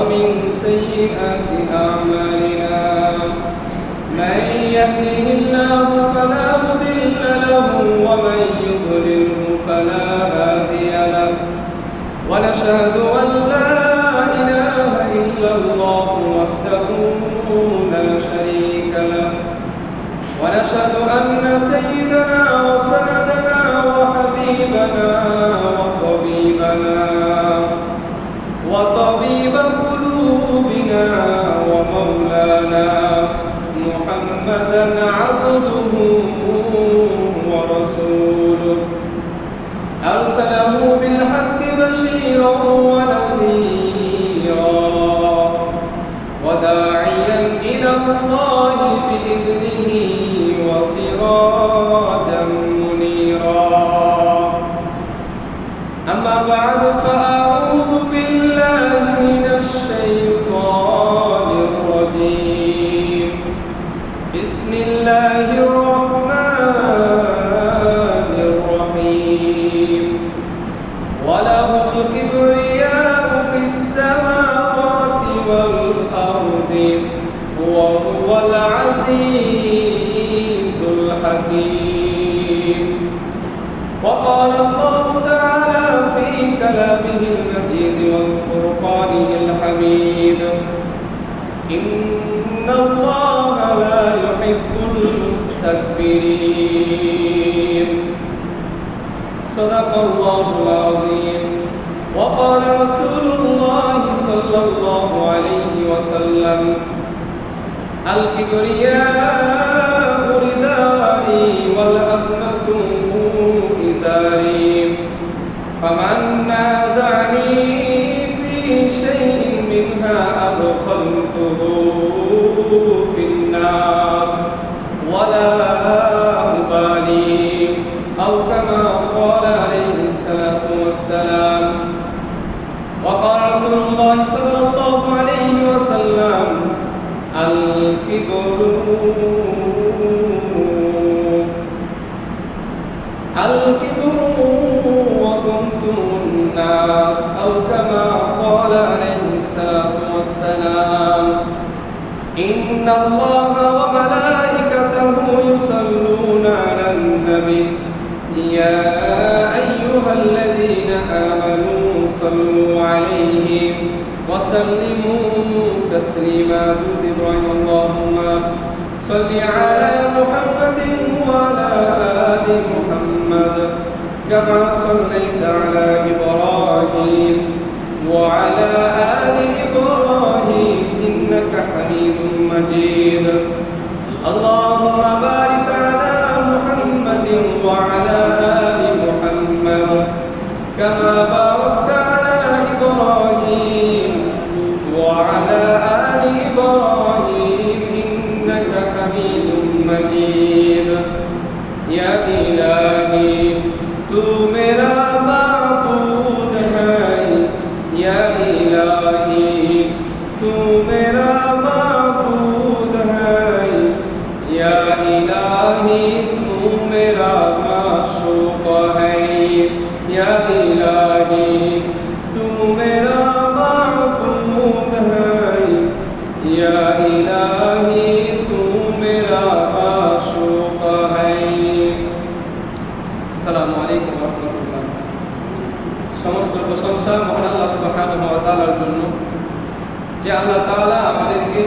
ومن سيئات أعمالنا من يهده الله فلا مضل له ومن يضلله فلا هادي له ونشهد أن لا إله إلا الله وحده لا شريك له ونشهد أن سيدنا وسندنا وحبيبنا وطبيب قلوبنا ومولانا محمدا عبده ورسوله أرسله بالحق بشيرا ونذيرا وداعيا إلى الله بإذنه وسراجا منيرا أما بعد فأعوذ بالله من الشيطان الرجيم بسم الله الرحمن الرحيم وله الكبرياء في السماوات والأرض وهو العزيز الحكيم وقال الله تعالى في كلامه المجيد والفرقانه الحميد إن الله لا يحب المستكبرين صدق الله العظيم وقال رسول الله صلى الله عليه وسلم الكبرياء ردائي والعظمة إزاري فمن نازعني في شيء منها أدخلته في النار ولا أبالي أو كما قال عليه الصلاة والسلام وقال رسول الله صلى الله عليه وسلم الكبر وكنتم الناس أو كما قال عليه الصلاة والسلام إن الله وملائكته يصلون على النبي يا أيها الذين آمنوا صلوا عليه وسلموا تسليما إبراهيم اللهم صل على محمد وعلى آل محمد كما صليت على إبراهيم وعلى آل إبراهيم إنك حميد مجيد اللهم بارك على محمد وعلى آل محمد كما باركت على إبراهيم وعلى آل إبراهيم إنك حميد مجيد या इलाही तू मेरा माबूद है या इलाही तू मेरा माबूद है या इलाही तू मेरा माशूक है या इलाही तू मेरा माबूद है या इलाही तू मेरा माशूक है। আসসালামু আলাইকুম ওয়া রাহমাতুল্লাহ। সমস্ত প্রশংসা মহান আল্লাহ সুবহানাহু ওয়া তাআলার জন্য, যে আল্লাহ তাআলা আমাদেরকে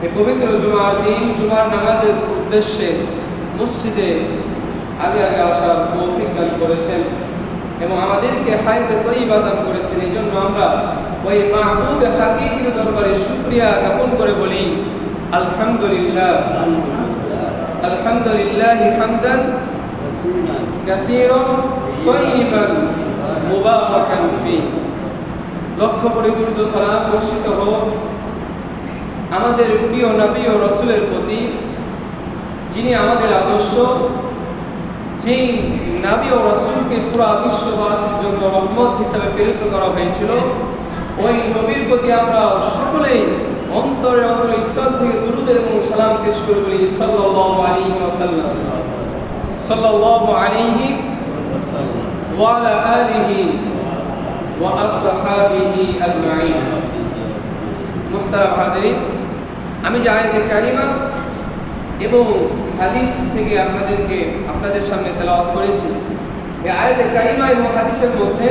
এই পবিত্র জুমার দিন জুমার নামাজের উদ্দেশ্যে মসজিদে আগে আগে আসার তৌফিক দান করেছেন এবং আমাদেরকে হায়াতে তয়্যিবা দান করেছেন। এই জন্য আমরা ওই মাহবুব হাকিকির দরবারে শুকরিয়া জ্ঞাপন করে বলি আলহামদুলিল্লাহ আলহামদুলিল্লাহ হামদান কাসীরান তাইয়িবান মুবারাকান ফি। লক্ষ কোটি দুরূদ ও সালাম বর্ষিত হোক আমাদের প্রিয় নবী ও রাসূলের প্রতি, যিনি আমাদের আদর্শ, যেই নবী ও রাসূলকে পুরো বিশ্ববাসীর জন্য রহমত হিসেবে প্রেরিত করা হয়েছিল। ওই নবীর প্রতি আমরা সকলেই অন্তরে স্থল থেকে দুরূদ এবং সালাম পেশ করে বলি সাল্লাল্লাহু আলাইহি ওয়াসাল্লাম সাল্লাল্লাহু আলাইহি ওয়া আলা আলিহি وأصحابه أجمعين মুহতারাম হাজিরিন, আমি যে আয়াতে কারিমা এবং হাদিস থেকে আপনাদের সামনে তেলাওয়াত করেছি, এই আয়াতে কারিমা এবং হাদিসের মধ্যে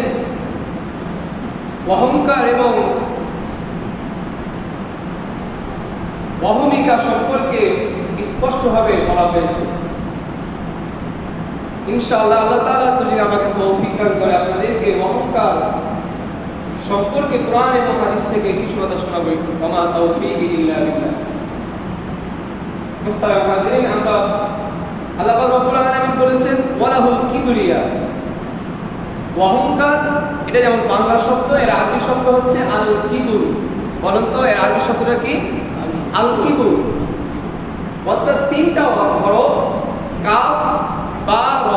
অহংকার এবং অহমিকা সম্পর্কে স্পষ্টভাবে বলা হয়েছে। ইনশাআল্লাহ আল্লাহ তাআলা যদি আমাকে তৌফিক দান করে আপনাদেরকে অহংকার সম্পর্কে কোরআন এবং হাদিস থেকে কিছু কথা শোনাবো। ওমা তৌফিক ইল্লা বিল্লাহ। মুহতারাম হাজিরিন, আমরা আল্লাহ রাব্বুল আলামিন বলেছেন ওয়ালাহুল কিবরিয়া, অহংকার এটা যেমন বাংলা শব্দ, এর আরবি শব্দ হচ্ছে আল কিবর। বলেন তো এর আরবি শব্দটা কি? আল কিবর। অর্থাৎ তিনটা হরফ কাফ বা র,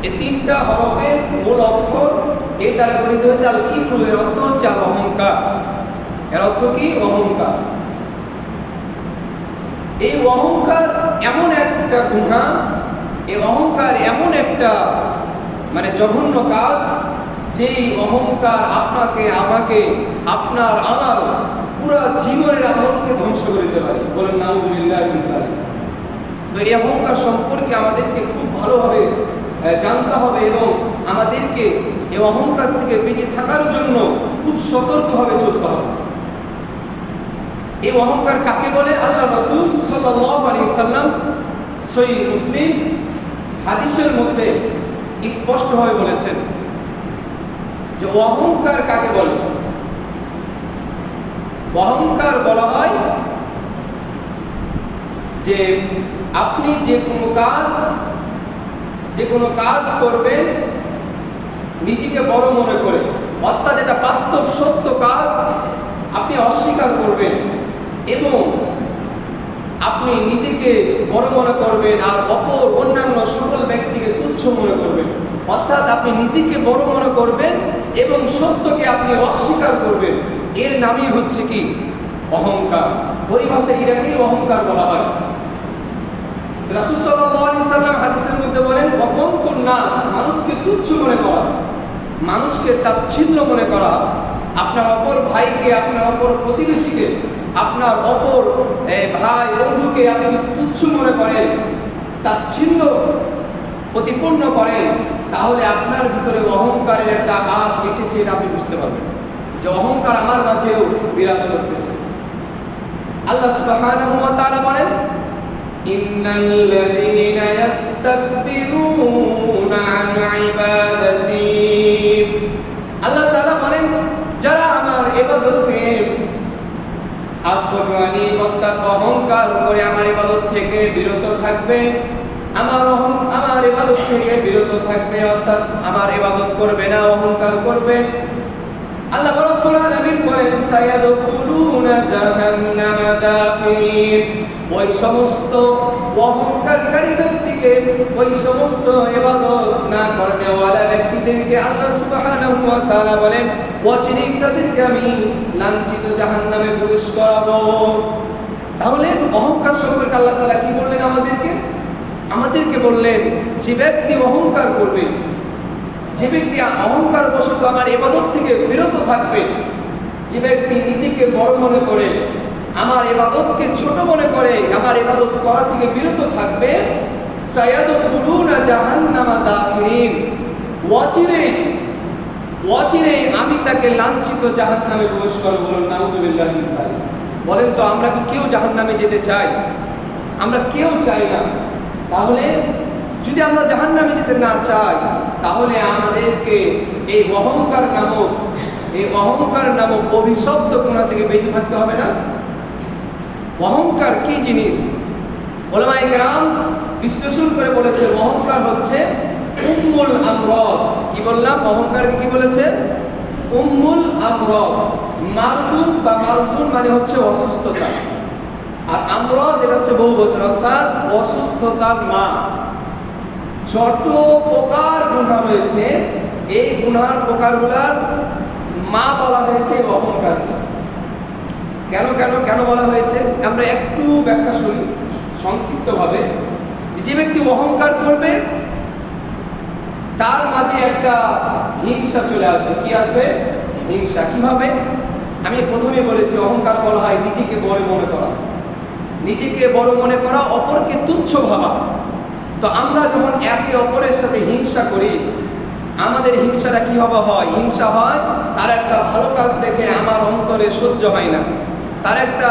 এই তিনটা হরফের মূল অক্ষর এই দ্বারা গঠিত হচ্ছে আল কিবর। এর অর্থ হচ্ছে আল অহংকার। এর অর্থ কি? অহংকার। এই অহংকার এমন একটা গুনাহ, এই অহংকার এমন একটা জঘন্য কাজ, যেই অহংকার আপনাকে আমাকে আপনার আমার পুরো জীবনের আমলকে ধ্বংস করে দিতে পারে। বলেন নাউজুবিল্লাহ মিন যালিক। তো এই অহংকার সম্পর্কে আমাদেরকে খুব ভালোভাবে জানতে হবে এবং আমাদেরকে এই অহংকার থেকে বেঁচে থাকার জন্য খুব সতর্কভাবে চলতে হবে। এই অহংকার কাকে বলে? আল্লাহ রাসূল সাল্লাল্লাহু আলাইহি ওয়াসাল্লাম সহিহ মুসলিম হাদিসের মধ্যে স্পষ্টভাবে বলেছেন যে অহংকার কাকে বলে। অহংকার বলা হয় যে আপনি যে কোনো কাজ করবেন নিজেকে বড় মনে করে, অর্থাৎ এটা বাস্তব সত্য কাজ আপনি অস্বীকার করবেন এবং আপনি নিজেকে বড় মনে করবেন আর অন্যান্য সকল ব্যক্তিকে তুচ্ছ মনে করবেন। অর্থাৎ আপনি নিজেকে বড় মনে করবেন এবং সত্যকে আপনি অস্বীকার করবেন। এর নামই হচ্ছে কি? অহংকার। পরিভাষায় এটাকেই অহংকার বলা হয়। রাসূল সাল্লাল্লাহু আলাইহি সাল্লাম হাদিসের মধ্যে বলেন ওয়াকুনতুন নাস, মানুষকে তুচ্ছ মনে করা, মানুষকে তাচ্ছিল্য মনে করা, আপনার অপর ভাইকে, আপনার অপর প্রতিবেশীকে, আপনার অপর ভাই বন্ধুকে আপনি যদি তুচ্ছ মনে করেন, তাচ্ছিল্য প্রতিপন্ন করেন, তাহলে আপনার ভিতরে অহংকারের একটা আঁচ এসেছে, এটা আপনি বুঝতে পারবেন যে অহংকার আমার মাঝেও বিরাজ করতেছে। আল্লাহ সুবহানাহু ওয়া তাআলা বলেন ইন্নাল্লাযীনা ইস্তাকবিরুনা আন ইবাদাতি, আল্লাহ তাআলা বলেন যারা আমার ইবাদতকে আত্মজ্ঞানী অর্থাৎ অহংকার করে আমার ইবাদত থেকে বিরত থাকবে, আমার ইবাদত থেকে বিরত থাকবে, অর্থাৎ আমার ইবাদত করবে না, অহংকার করবে। আল্লাহ রাব্বুল আলামিন বলেন সায়াদখুলুনা জাহান্নামা দাখিরিন, ওই সমস্ত অহংকারী ব্যক্তিকে, ওই সমস্ত ইবাদত না করেওয়ালা ব্যক্তিদেরকে আল্লাহ সুবহানাহু ওয়া তাআলা বলেন অচিরেই তাদেরকে আমি লাঞ্ছিত জাহান্নামে প্রবেশ করাবো। তাহলে অহংকার সম্পর্কে আল্লাহ তাআলা কি বললেন? আমাদেরকে বললেন যে ব্যক্তি অহংকার করবে, যে ব্যক্তি অহংকার বশত আমার ইবাদত থেকে বিরত থাকবে, যে ব্যক্তি নিজেকে বড় মনে করে, আমার ইবাদতকে ছোট মনে করে, আমার ইবাদত করা থেকে বিরত থাকবে, সায়াদখুলুনা জাহান্নামা দাখিরিন, অচিরেই আমি তাকে লাঞ্ছিত জাহান্নামে প্রবেশ করব। বলুন নাউজুবিল্লাহ মিন যালিক। বলেন তো আমরা কি কেউ জাহান্নামে যেতে চাই? আমরা কেউ চাই না। তাহলে যদি আমরা জাহান্নামে যেতে না চাই, তাহলে আমাদেরকে এই অহংকার নামক অভিশপ্ত গুনাহ থেকে বেঁচে থাকতে হবে না? অহংকার কি জিনিস? উলামায়ে কেরাম বিশ্লেষণ করে বলেছে অহংকার হচ্ছে উম্মুল আমরাজ। কি বললাম? অহংকারকে কি বলেছে? উম্মুল আমরাজ। মারদুন মানে হচ্ছে অসুস্থতা, আর আমরাজ এটা হচ্ছে বহুবচন, অর্থাৎ অসুস্থতার মা। যত প্রকার গুনাহ রয়েছে, এই গুনার প্রকারগুলার মা বলা হয়েছে অহংকার। কেন বলা হয়েছে আমরা একটু ব্যাখ্যা শুনি সংক্ষিপ্তভাবে। যে ব্যক্তি অহংকার করবে তার মাঝে একটা হিংসা চলে আসবে। কি আসবে? হিংসা। কিভাবে? আমি প্রথমে বলেছি অহংকার বলা হয় নিজেকে বড় মনে করা, নিজেকে বড় মনে করা, অপরকে তুচ্ছ ভাবা। তো আমরা যখন একে অপরের সাথে হিংসা করি, আমাদের হিংসাটা কিভাবে হয়? হিংসা হয় তার একটা ভালো কাজ দেখে আমার অন্তরে সহ্য হয় না, তার একটা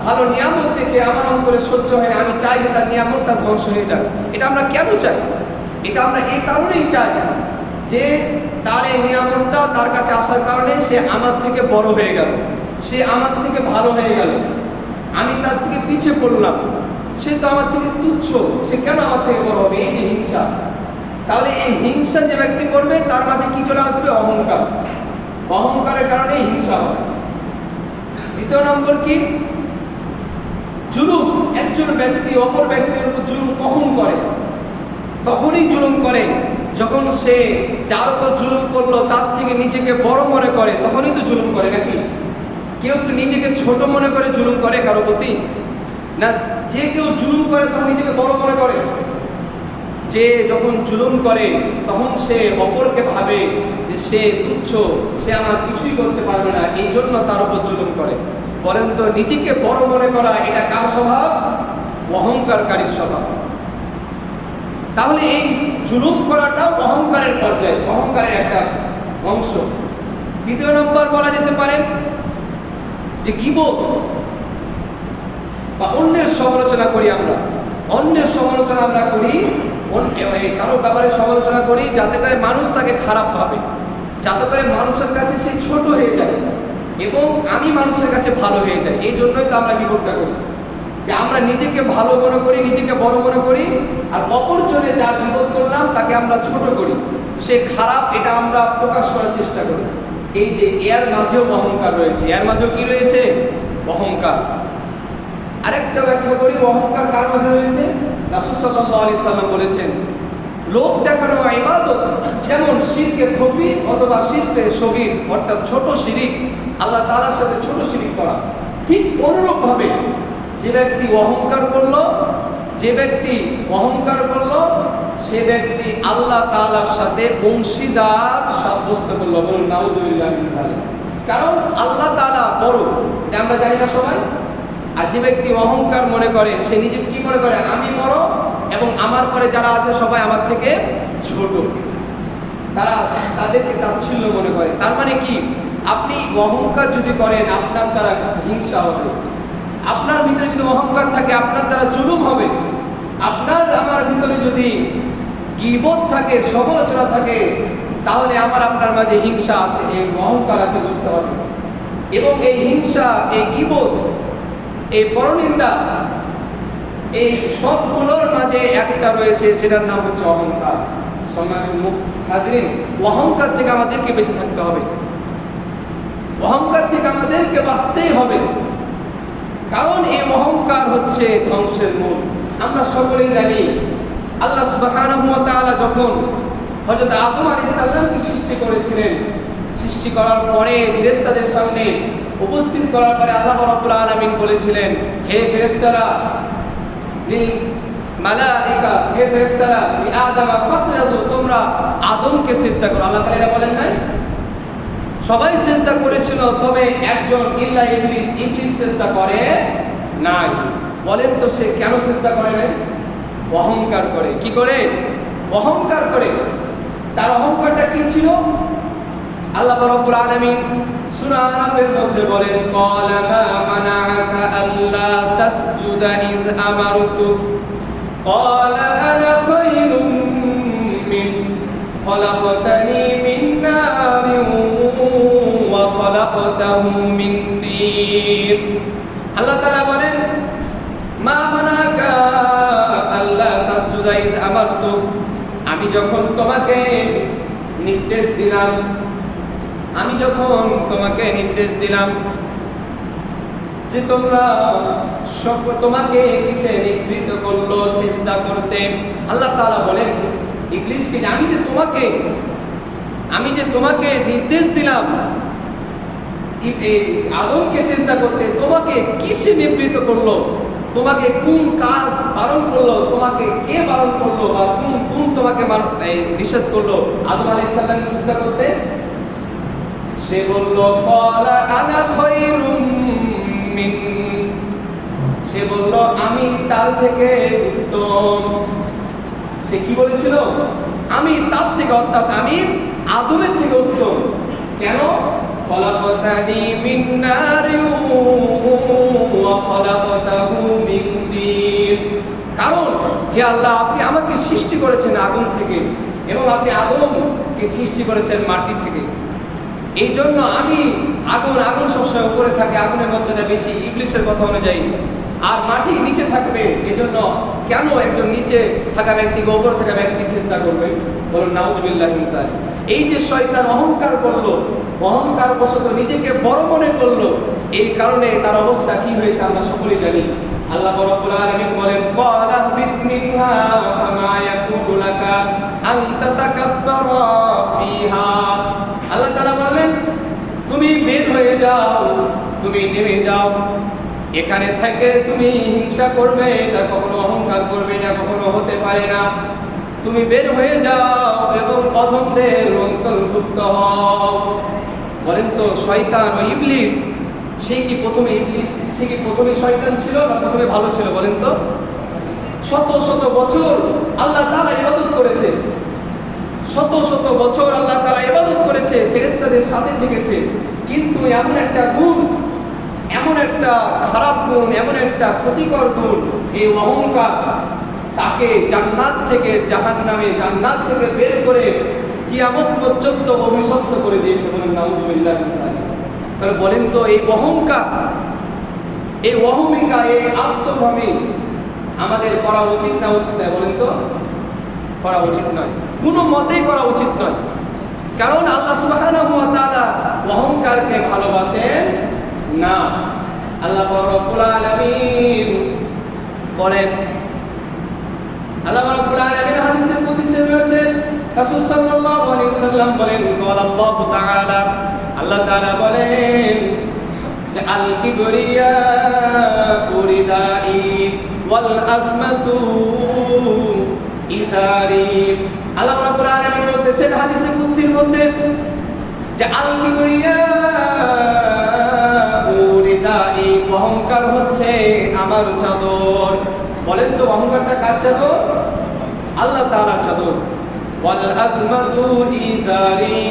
ভালো নিয়ামত দেখে আমার অন্তরে সহ্য হয় না, আমি চাই যে তার নিয়ামতটা ধ্বংস হয়ে যাক। এটা আমরা কেন চাই? এটা আমরা এই কারণেই চাই যে তার এই নিয়ামতটা তার কাছে আসার কারণে সে আমার থেকে বড় হয়ে গেল, সে আমার থেকে ভালো হয়ে গেল, আমি তার থেকে পিছিয়ে পড়লাম, সে তো আমার থেকে তুচ্ছ, সে কেন আমার থেকে বড় হবে? এই যে হিংসা। তাহলে এই হিংসা যে ব্যক্তি করবে তার মাঝে কি চলে আসবে? অহংকার। অহংকারের কারণে হিংসা হয়। দ্বিতীয় নম্বর কি? জুলুম। একজন ব্যক্তি অপর ব্যক্তির উপর জুলুম কখন করে? তখনই জুলুম করে যখন সে যার উপর জুলুম করলো তার থেকে নিজেকে বড় মনে করে, তখনই তো জুলুম করে, নাকি? কেউ নিজেকে ছোট মনে করে জুলুম করে কারো প্রতি? না, যে কেউ জুলুম করে তখন নিজেকে বড় মনে করে। যে যখন জুলুম করে তখন সে অপরকে ভাবে যে সে তুচ্ছ, সে আমার কিছুই করতে পারবে না, এই জন্য তার উপর জুলুম করে। বলেন তো, নিজেকে বড় মনে করা এটা কার স্বভাব? অহংকারকারীর স্বভাব। তাহলে এই জুলুম করাটাও অহংকারের পর্যায়ে, অহংকারের একটা অংশ। দ্বিতীয় নম্বর বলা যেতে পারে যে গীবত বা অন্যের সমালোচনা করি। আমরা অন্যের সমালোচনা আমরা করি, কারো ব্যাপারে সমালোচনা করি যাতে করে মানুষ তাকে খারাপ ভাবে, যাতে করে মানুষের কাছে সে ছোট হয়ে যায় এবং আমি মানুষের কাছে ভালো হয়ে যাই। এই জন্যই তো আমরা গীবতটা করি, যে আমরা নিজেকে ভালো মনে করি, নিজেকে বড় মনে করি, আর অপরজনে যা গীবত করলাম তাকে আমরা ছোট করি, সে খারাপ, এটা আমরা প্রকাশ করার চেষ্টা করি। এই যে এর মাঝেও অহংকার রয়েছে। এর মাঝেও কি রয়েছে? অহংকার। আরেকটা ব্যাখ্যা করি, অহংকার কার মাঝে রয়েছে? রাসূল সাল্লাল্লাহু আলাইহি সাল্লাম বলেছেন, লোক দেখানো ইবাদত যেমন শিরকে খফি অথবা শিরকে সগীর, অর্থাৎ ছোট শিরিক, আল্লাহ তাআলার সাথে ছোট শিরিক করা, ঠিক অনুরূপভাবে যে ব্যক্তি অহংকার করলো, যে ব্যক্তি অহংকার করলো সে ব্যক্তি আল্লাহ তাআলার সাথে অংশীদার সাব্যস্ত করলো। বলুন নাউযুবিল্লাহি মিন যালিক। কারণ আল্লাহ তাআলা বড়, এটা আমরা জানি না সবাই। আর যে ব্যক্তি অহংকার মনে করে সে নিজেকে কি মনে করে? আমি বড় এবং আমার পরে যারা আছে সবাই আমার থেকে ছোট, তারা তাদেরকে তাচ্ছিল্য মনে করে। তার মানে কি? আপনি অহংকার যদি করেন আপনার দ্বারা হিংসা হবে, আপনার ভিতরে যদি অহংকার থাকে আপনার দ্বারা জুলুম হবে, আপনার আমার ভিতরে যদি গীবত থাকে, সমালোচনা থাকে, তাহলে আমার আপনার মাঝে হিংসা আছে, এই অহংকার আছে, বুঝতে হবে। এবং এই হিংসা, এই গীবত, এই পরনিন্দা, এই সবগুলোর মাঝে একটা রয়েছে, সেটার নাম হচ্ছে অহংকার। সম্মানিত হাজরিন, অহংকার থেকে আমাদেরকে বেঁচে থাকতে হবে, অহংকার থেকে আমাদেরকে বাঁচতেই হবে। কারণ এই অহংকার হচ্ছে ধ্বংসের মূল। আমরা সকলেই জানি আল্লাহ সুবহানাহু ওয়া তাআলা যখন হযরত আদম আলাইহিস সালামকে সৃষ্টি করেছিলেন, সৃষ্টি করার পরে ফেরেশতাদের সামনে উপস্থিত করার পরে আল্লাহ রাব্বুল আলামিন বলেছিলেন, হে ফেরেশতারা, লিল মালাইকা, হে ফেরেশতারা, লি আদম ফাসজাদু, তোমরা আদমকে সিজদা করো। আল্লাহ তাআলা এটা বলেন নাই? সবাই সিজদা করেছিল, তবে একজন ইল্লা ইবলিস, ইবলিস সিজদা করে নাই। বলেন তো সে কেন সিজদা করে নাই? অহংকার করে। কি করে? অহংকার করে। তার অহংকারটা কি ছিল? আল্লাহ রাব্বুল আলামিন সূরা আরাফের মধ্যে বলেন, ক্বালা মা মানাআকা আল্লা তাসজুদা ইয আমারতুক ক্বালা আনা খায়রুম মিন খলাকতানি মিন নারিন ওয়া খলাকতাহু মিন তিন। আল্লাহ তাআলা বলেন, মা মানাআকা আল্লা তাসজুদা ইয আমারতুক, আমি যখন তোমাকে নির্দেশ দিলাম, আমি যখন তোমাকে নির্দেশ দিলাম যে তোমরা তোমাকে কিসে নিবৃত্ত করলো? সিজদা করতে। আল্লাহ তাআলা বলেন ইবলিসকে, আমি যে তোমাকে নির্দেশ দিলাম আদমকে সিজদা করতে, তোমাকে কিসে নিবৃত্ত করলো? তোমাকে কোন কাজ বারণ করলো, তোমাকে কে বারণ করলো, বা কোন কোন তোমাকে নিষেধ করলো আদম আলাইহিস সালাম সিজদা করতে? সে বলল ক্বালা আনা খায়রুম মিন, সে বলল আমি তার থেকে উত্তম। সে কি বলেছিল? আমি তার থেকে, অর্থাৎ আমি আদমের থেকে উত্তম। কেন? খলাকতানি মিন নারিন ওয়া খলাকতাহু মিন তিন, কারণ হে আল্লাহ আপনি আমাকে সৃষ্টি করেছেন আগুন থেকে এবং আপনি আদমকে সৃষ্টি করেছেন মাটি থেকে। এই জন্য আমি আগুন সবসময় উপরে থাকে, আগুনের মর্যাদা বেশি ইবলিসের কথা অনুযায়ী, আর মাটি নিচে থাকবে। এজন্য কেন একজন নিচে থাকা ব্যক্তিকে উপরে থাকা ব্যক্তি সিজদা করবে? বলুন নাউজুবিল্লাহ মিন যালিক। এই যে শয়তান অহংকার করলো, অহংকার বশত নিজেকে বড় মনে করলো, এই কারণে তার অবস্থা কি হয়েছে আমরা সকলেই জানি। আল্লাহ রাব্বুল আলামিন বলেন ক্বালা বিত মিনহা ফামা ইয়াকুনু লাকা আন তাতাকাব্বারা ফিহা, আল্লাহ তাআলা বলেন তুমি বের হয়ে যাও, তুমি নেমে যাও, এখানে থেকে তুমি হিংসা করবে না, কখনো অহংকার করবে না, কখনো হতে পারে না। তুমি বের হয়ে যাও এবং অধমদের অন্তর্ভুক্ত হও। বলেন তো শয়তান ও ইবলিস, সে কি প্রথমে ইবলিস, সে কি প্রথমে শয়তান ছিল না প্রথমে ভালো ছিল? বলেন তো। শত শত বছর আল্লাহ তাআলা ইবাদত করেছে, শত শত বছর আল্লাহ তাআলা ইবাদত করেছে, ফেরেশতাদের সাথে থেকেছে, কিন্তু এমন একটা গুণ, এমন একটা খারাপ গুণ, এমন একটা ক্ষতিকর গুণ, এই অহংকার, তাকে জান্নাত থেকে জাহান্নামে, জান্নাত থেকে বের করে কিয়ামত পর্যন্ত অভিশপ্ত করে দিয়েছে। বলেন নাউজুবিল্লাহ মিন যালিক। তাহলে বলেন তো এই অহংকার, এই অহমিকা, এই আত্মভ্রমি আমাদের করা উচিত না উচিত নয়? বলেন তো। করা উচিত নয়, কোনো মতেই করা উচিত নয়। কারণ আল্লাহ সুবহানাহু ওয়া তাআলা অহংকারকে ভালোবাসেন না। আল্লাহ রাব্বুল আলামিন বলেন, আল্লাহ রাব্বুল আলামিন হাদিসে কুদসি রয়েছে, রাসূল সাল্লাল্লাহু আলাইহি ওয়াসাল্লাম বলেন ক্বালা আল্লাহু তাআলা, আল্লাহ তাআলা বলেন যে আল কিবরিয়া রিদাই ওয়াল আজমাতু ইজারি। আল্লাহ রাব্বুল আলামিন বলতেছেন হাদিসে কুদসির মধ্যে যে আল কিবরিয়া রিদাই, অহংকার হচ্ছে আমার চাদর। বলেন তো অহংকারটা কার চাদর? আল্লাহ তাআলার চাদর। ওয়াল আজমাতু ইজারি,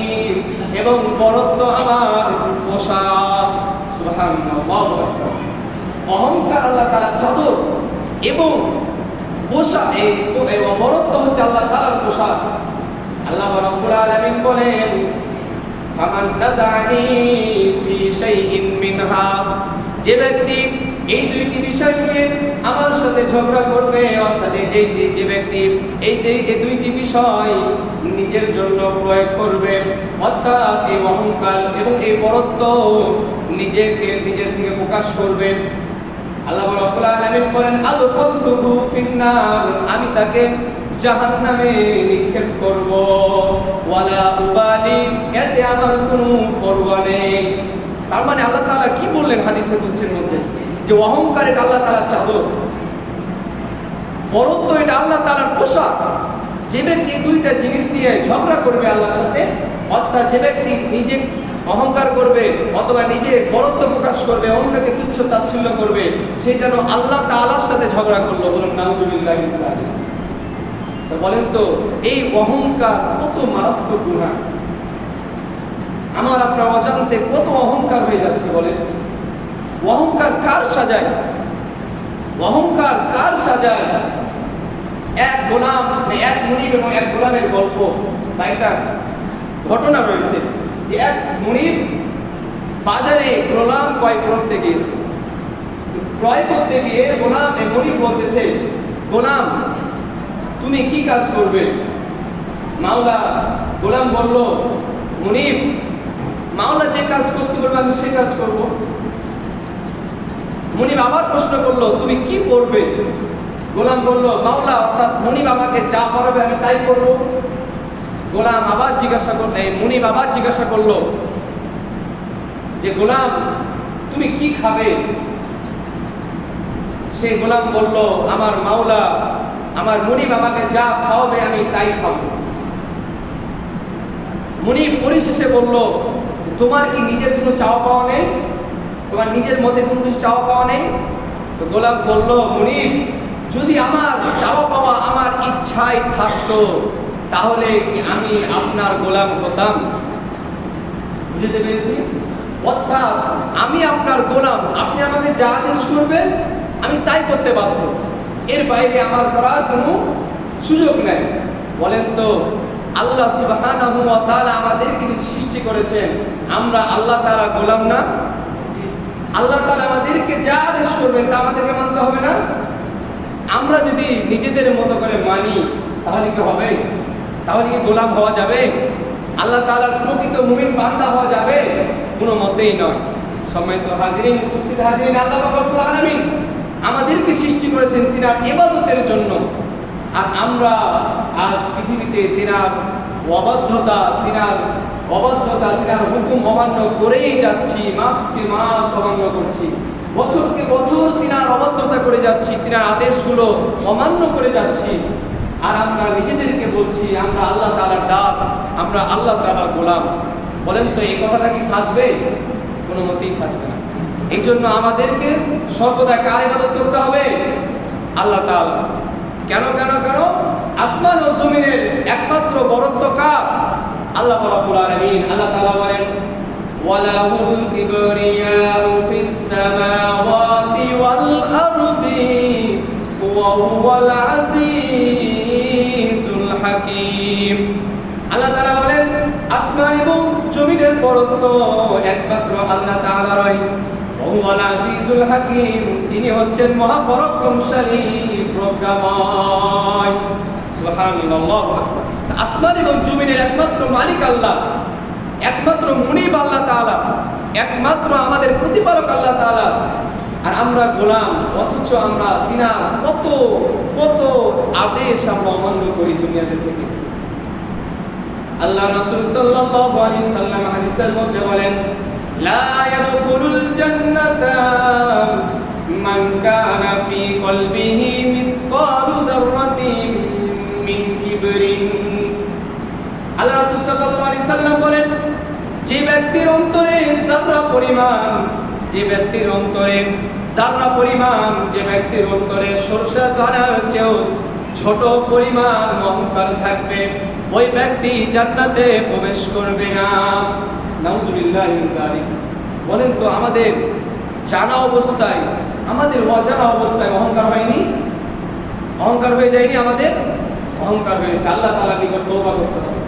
এবং বরত্ব আমার পোশাক। সুবহানাল্লাহু আকবার। অহংকার আল্লাহ তাআলার চাদর এবং পোশাক, এই বরত্ব হচ্ছে আল্লাহ তাআলার পোশাক। আল্লাহ রাব্বুল আলামিন বলেন ফামান নাযানি ফি শাইইন মিনহা, যে ব্যক্তি এই দুইটি বিষয় নিয়ে আমার সাথে ঝগড়া করবে, অর্থাৎ যে ব্যক্তি এই দুইটি বিষয় নিজের জন্য প্রয়োগ করবে, অর্থাৎ এই অহংকার এবং এই বরত্ব নিজের থেকে প্রকাশ করবে, আল্লাহ রাব্বুল আলামিন বলেন আদখালতুহু ফিন্নার, আমি তাকে জাহান্নামে নিক্ষেপ করব। ওয়ালা উবালি, এতে আমার কোনো পরোয়া নেই। তার মানে আল্লাহ তাআলা কি বললেন হাদিসে কুদসির মধ্যে? যে অহংকার এটা আল্লাহ তাআলার চাদর, বরত্ব এটা আল্লাহ তাআলার পোশাক। যে ব্যক্তি দুইটা জিনিস নিয়ে ঝগড়া করবে আল্লাহর সাথে, অর্থাৎ যে ব্যক্তি নিজে অহংকার করবে অথবা নিজে বরত্ব প্রকাশ করবে, অন্যকে তুচ্ছ তাচ্ছিল্য করবে, সে যেন আল্লাহ তাআলার সাথে ঝগড়া করলো। বলুন নাউজুবিল্লাহ মিন যালিক। তো বলেন তো এই অহংকার কত মারাত্মক গুনাহ, আমার আপনার অজান্তে কত অহংকার হয়ে যাচ্ছে। বলেন অহংকার কার সাজায়? অহংকার কার সাজায়? এক গোলাম, এক মুনিব এবং এক গোলামের গল্প বা একটা ঘটনা রয়েছে যে এক মুনিব বাজারে গোলাম ক্রয় করতে গিয়েছে। ক্রয় করতে গিয়ে মুনিব বলতেছে, গোলাম তুমি কি কাজ করবে? মাওলা, গোলাম বলল, মুনিব মাওলা যে কাজ করতে বলবে আমি সে কাজ করব। মুনিব আবার প্রশ্ন করলো, তুমি কি করবে? গোলাম বলল, মাওলা, অর্থাৎ মুনিব আমাকে যা করাবে আমি তাই করব। গোলাম আবার জিজ্ঞাসা করলে, মুনিব আবার জিজ্ঞাসা করলো যে গোলাম তুমি কি খাবে? সেই গোলাম বলল, আমার মাওলা, আমার মুনিব আমাকে যা খাওয়াবে আমি তাই খাবো। মুনিব পরিশেষে বলল, তোমার কি নিজের কোনো চাওয়া পাওয়া নেই? তোমার নিজের মধ্যে কোনো কিছু চাওয়া পাওয়া নেই? তো গোলাম বলল, মুনিব, যদি আমার চাওয়া পাওয়া আমার ইচ্ছায় থাকতো তাহলে কি আমি আপনার গোলাম হতাম? বুঝতে পেরেছি? অর্থাৎ আমি আপনার গোলাম, আপনি আমাকে যা আদেশ করবেন আমি তাই করতে বাধ্য, এর বাইরে আমার করার কোনো সুযোগ নেই। বলেন তো, আল্লাহ সুবহানাহু ওয়া তাআলা আমাদেরকে সৃষ্টি করেছেন, আমরা আল্লাহ তাআলা গোলাম না? আল্লাহ তাআলা আমাদেরকে যা আদেশ করবেন তা আমাদেরকে মানতে হবে না? আমরা যদি নিজেদের মতো করে মানি তাহলে কি হবে? তাহলে কি গোলাম হওয়া যাবে? আল্লাহ তাআলার প্রকৃত মুমিন বান্দা হওয়া যাবে? কোনো মতেই নয়। সম্মানিত হাজিরিন, উপস্থিত হাজিরিন, আল্লাহ রাব্বুল আলামিন আমাদেরকে সৃষ্টি করেছেন তিনার ইবাদতের জন্য, আর আমরা আজ পৃথিবীতে তিনার অবাধ্যতা, তিনার হুকুম অমান্য করেই যাচ্ছি, মাসকে মাস অমান্য করছি, বছরকে বছর তিনার অবাধ্যতা করে যাচ্ছি, তিনার আদেশগুলো অমান্য করে যাচ্ছি, আর আমরা নিজেদেরকে বলছি আমরা আল্লাহ তাআলার দাস, আমরা আল্লাহ তাআলার গোলাম। বলেন তো, এই কথাটা কি সাজবে? কোনো মতেই সাজবে না। এই জন্য আমাদেরকে সর্বদা কার ইবাদত করতে হবে? আল্লাহ তাআলা। কেন? আসমান ও জমিনের একমাত্র বরত্ব কার? আল্লাহ রাব্বুল আলামিন। আল্লাহ তাআলা বলেন, ওয়ালাহুল কিবরিয়াউ ফিস সামাওয়াতি ওয়াল আরদি ওয়া হুয়াল আজিজুল হাকীম। আল্লাহ তাআলা বলেন, আসমান এবং জমিনের বরত্ব একমাত্র আল্লাহ তাআলারই। ওয়া হুয়াল আজিজুল হাকীম, তিনি হচ্ছেন মহাপরাক্রমশালী, প্রজ্ঞাময়। সুবহানাল্লাহু আকবার। আসমান এবং জমিনের একমাত্র মালিক আল্লাহ, একমাত্র মুনিব আল্লাহ তাআলা, একমাত্র আমাদের প্রতিপালক আল্লাহ তাআলা, আর আমরা গোলাম। অথচ আমরা তিনার কত কত আদেশ আমরা অমান্য করি দুনিয়াতে থেকে। আল্লাহ রাসূল সাল্লাল্লাহু আলাইহি সাল্লাম হাদিসের মধ্যে বলেন, লা ইয়াদখুলুল জান্নাতা মান কানা ফি কলবিহি মিসকালু যাররাতিন মিন কিবরিন। আল্লাহ রাসূল সাল্লাল্লাহু আলাইহি সাল্লাম বলেন, যে ব্যক্তির অন্তরে যারা পরিমাণ, যে ব্যক্তির অন্তরে সরষা দানার চেয়েও ছোট পরিমাণ অহংকার থাকবে, ওই ব্যক্তি জান্নাতে প্রবেশ করবে না। নাউযুবিল্লাহি মিন যালিক। বলেন তো, আমাদের জানা অবস্থায়, আমাদের অজানা অবস্থায় অহংকার হয়নি? অহংকার হয়ে যায়নি? আমাদের অহংকার হয়েছে। আল্লাহ তাআলার নিকট তওবা করতে হবে।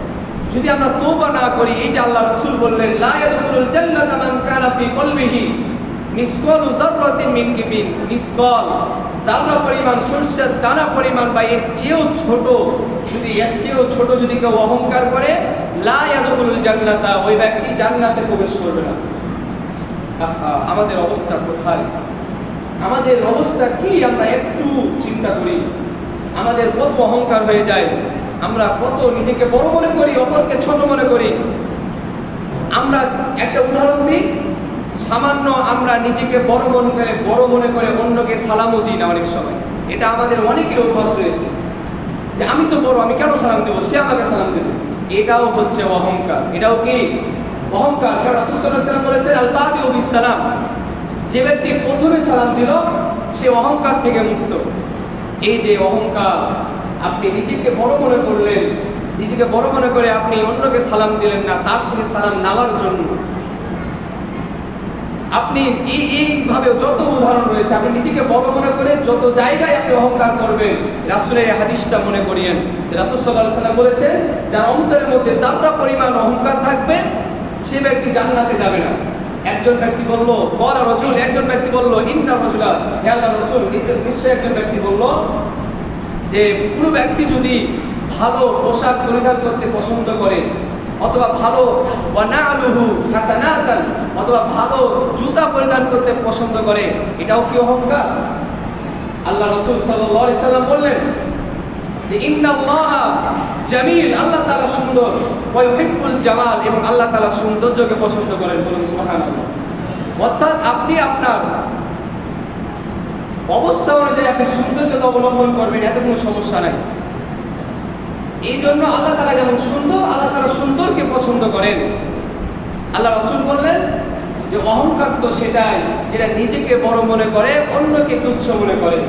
যদি আমরা তওবা না করি, এই যে আল্লাহ রাসূল বললেন, লা ইয়াদখুলুল জান্নাতা মান কানা ফি কলবিহি মিসকালু যাররাতিন মিন কিবরিন, মিসকাল যারা পরিমাণ, সরষের দানা পরিমাণ বা এর চেয়েও ছোট, যদি কেউ অহংকার করে, লা ইয়াদখুলুল জান্নাতা, ওই ব্যক্তি জান্নাতে প্রবেশ করবে না। আমাদের অবস্থা কোথায়? আমাদের অবস্থা কি? আমরা একটু চিন্তা করি। আমাদের কত অহংকার হয়ে যায়, আমরা কত নিজেকে বড় মনে করি, অপরকে ছোট মনে করি। আমরা একটা উদাহরণ দিই, সামান্য আমরা নিজেকে বড় মনে করে অন্যকে সালামও দিই না অনেক সময়। এটা আমাদের অনেকের অভ্যাস রয়েছে, যে আমি তো বড়, আমি কেন সালাম দেবো, সে আমাকে সালাম দেবে। এটাও হচ্ছে অহংকার। এটাও কি অহংকার? কারণ রাসূল সাল্লাল্লাহু আলাইহি ওয়াসাল্লাম বলেছেন, আল বাদিউ বিস সালাম, যে ব্যক্তি প্রথমে সালাম দিল সে অহংকার থেকে মুক্ত। এই যে অহংকার, আপনি নিজেকে বড় মনে করলেন, নিজেকে বড় মনে করে আপনি অন্যকে সালাম দিলেন না, তার থেকে সালাম নেওয়ার জন্য। আপনি এইভাবে যত উদাহরণ রয়েছে, আপনি নিজেকে বড় মনে করে যত জায়গায় আপনি অহংকার করবেন, রাসূলের এই হাদিসটা মনে করিয়েন। রাসূল সাল্লাল্লাহু আলাইহি ওয়াসাল্লাম বলেছেন, যার অন্তরের মধ্যে যারা পরিমাণ অহংকার থাকবে সে ব্যক্তি জান্নাতে যাবে না। একজন ব্যক্তি বলল, ক্বালা রাসূল, একজন ব্যক্তি বলল, ইন্না রাসূলা, হে আল্লাহর রাসূল, নিশ্চয়ই একজন ব্যক্তি বলল যে কোনো ব্যক্তি যদি ভালো পোশাক পরিধান করতে পছন্দ করে, অথবা ভালো ওয়ানালুহু হাসানাতান, অথবা ভালো জুতা পরিধান করতে পছন্দ করে, এটাও কি অহংকার? আল্লাহ রাসূল সাল্লাল্লাহু আলাইহি সাল্লাম বললেন যে ইন্নাল্লাহা জামিল, আল্লাহ তাআলা সুন্দর, ওয়া ইউহিব্বুল জামাল, এবং আল্লাহ তাআলা সৌন্দর্যকে পছন্দ করেন। বলুন সুবহানাল্লাহ। অর্থাৎ আপনি আপনার অবস্থা অনুযায়ী আপনি সৌন্দর্যতা অবলম্বন করবেন, এত কোনো সমস্যা নাই। এই জন্য আল্লাহ তাআলা যেমন সুন্দর, আল্লাহ তাআলা সুন্দরকে পছন্দ করেন। আল্লাহ রাসূল বললেন যে অহংকার তো সেটাই যেটা নিজেকে বড় মনে করে, অন্যকে তুচ্ছ মনে করে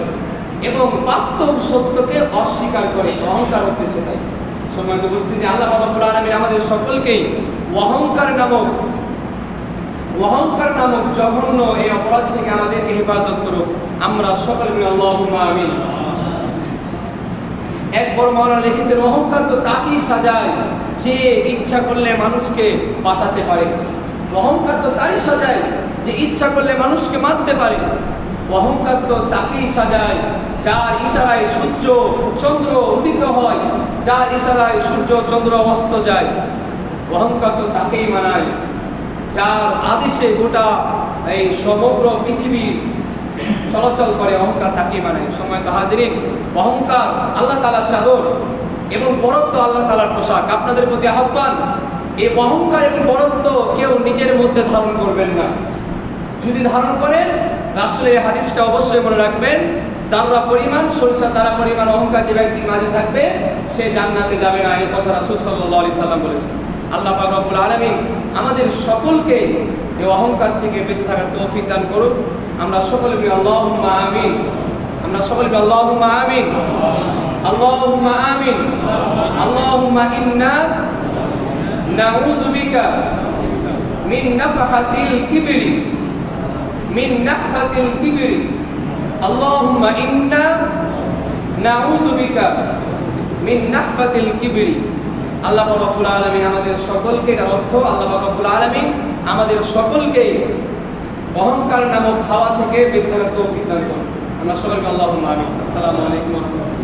এবং বাস্তব সত্যকে অস্বীকার করে। অহংকার হচ্ছে সেটাই। সম্মানিত উপস্থিতি, আল্লাহ রাব্বুল আলামিন আমাদের সকলকেই অহংকার নামক জঘন্য এই অপরাধ থেকে আমাদেরকে হেফাজত করুক। আমরা সকলে মিলে আল্লাহুম্মা আমিন। এক বড় মাওলানা লিখেছেন, অহংকার তো তাকেই সাজায় যে ইচ্ছা করলে মানুষকে বাঁচাতে পারে। অহংকার তো তারই সাজায় যে ইচ্ছা করলে মানুষকে মারতে পারে। অহংকার তো তাকেই সাজায় যার ইশারায় সূর্য চন্দ্র উদিত হয়, যার ইশারায় সূর্য চন্দ্র অস্ত যায়। অহংকার তো তাকেই মানায় যার আদেশে গোটা এই সমগ্র পৃথিবী চলাচল করে। অহংকার তাকেই মানায়। সম্মানিত হাজিরিন, অহংকার আল্লাহ তাআলার চাদর এবং বড়ত্ব আল্লাহ তাআলার পোশাক। আপনাদের প্রতি আহ্বান, এই অহংকার এবং বড়ত্ব কেউ নিজের মধ্যে ধারণ করবেন না। যদি ধারণ করেন, রাসূলের হাদিসটা অবশ্যই মনে রাখবেন, যারা পরিমাণ সরিষা দ্বারা পরিমাণ অহংকার যে ব্যক্তির মাঝে থাকবে সে জান্নাতে যাবে না। এই কথা রাসূল সাল্লাল্লাহু আলাইহি সাল্লাম বলেছেন। আল্লাহ পাক রব্বুল আলামিন আমাদের সকলকে এই অহংকার থেকে বেঁচে থাকার তৌফিক দান করুন। আমরা সকলে বলি আল্লাহুম্মা আমিন। আমরা সকলে বলি আল্লাহুম্মা আমিন। আল্লাহুম্মা আমিন। আল্লাহুম্মা ইন্না নাউযু বিকা মিন নাফহাতিল কিবরি মিন নাফহাতিল কিবরি। আল্লাহুম্মা ইন্না নাউযু বিকা মিন নাফহাতিল কিবরি। আল্লাহ রাব্বুল আলামিন আমাদের সকলকে, এর অর্থ আল্লাহ রাব্বুল আলামিন আমাদের সকলকে অহংকার নামক হাওয়া থেকে বেঁচে থাকার তৌফিক দান করুন। আমরা সকলকে আল্লাহুম্মা আমিন। আসসালামু আলাইকুম ওয়া রাহমাতুল্লাহ।